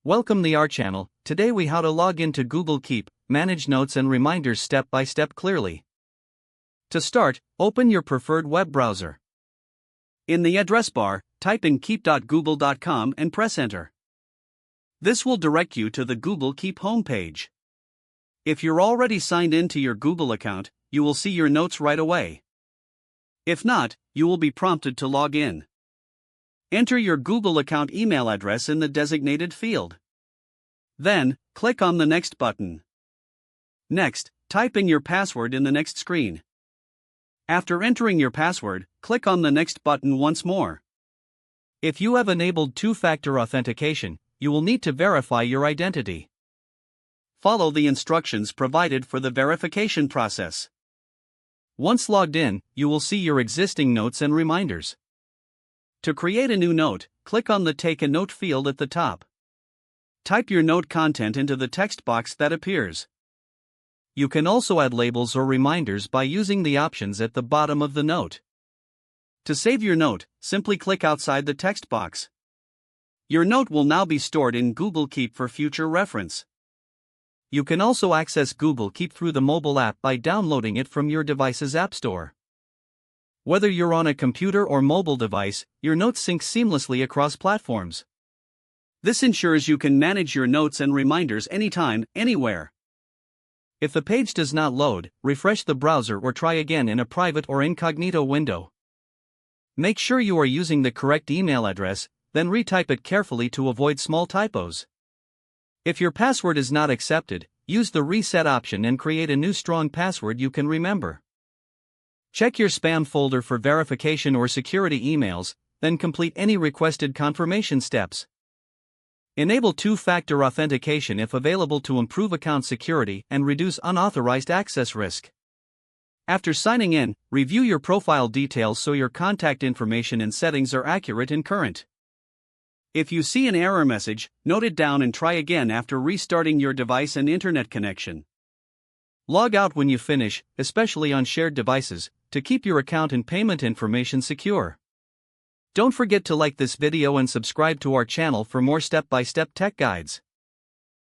Welcome to our channel. Today we how to log into Google Keep, manage notes and reminders step by step clearly. To start, open your preferred web browser. In the address bar, type in keep.google.com and press enter. This will direct you to the Google Keep homepage. If you're already signed in to your Google account, you will see your notes right away. If not, you will be prompted to log in. Enter your Google account email address in the designated field. Then, click on the Next button. Next, type in your password in the next screen. After entering your password, click on the Next button once more. If you have enabled two-factor authentication, you will need to verify your identity. Follow the instructions provided for the verification process. Once logged in, you will see your existing notes and reminders. To create a new note, click on the Take a Note field at the top. Type your note content into the text box that appears. You can also add labels or reminders by using the options at the bottom of the note. To save your note, simply click outside the text box. Your note will now be stored in Google Keep for future reference. You can also access Google Keep through the mobile app by downloading it from your device's App Store. Whether you're on a computer or mobile device, your notes sync seamlessly across platforms. This ensures you can manage your notes and reminders anytime, anywhere. If the page does not load, refresh the browser or try again in a private or incognito window. Make sure you are using the correct email address, then retype it carefully to avoid small typos. If your password is not accepted, use the reset option and create a new strong password you can remember. Check your spam folder for verification or security emails, then complete any requested confirmation steps. Enable two-factor authentication if available to improve account security and reduce unauthorized access risk. After signing in, review your profile details so your contact information and settings are accurate and current. If you see an error message, note it down and try again after restarting your device and internet connection. Log out when you finish, especially on shared devices, to keep your account and payment information secure. Don't forget to like this video and subscribe to our channel for more step-by-step tech guides.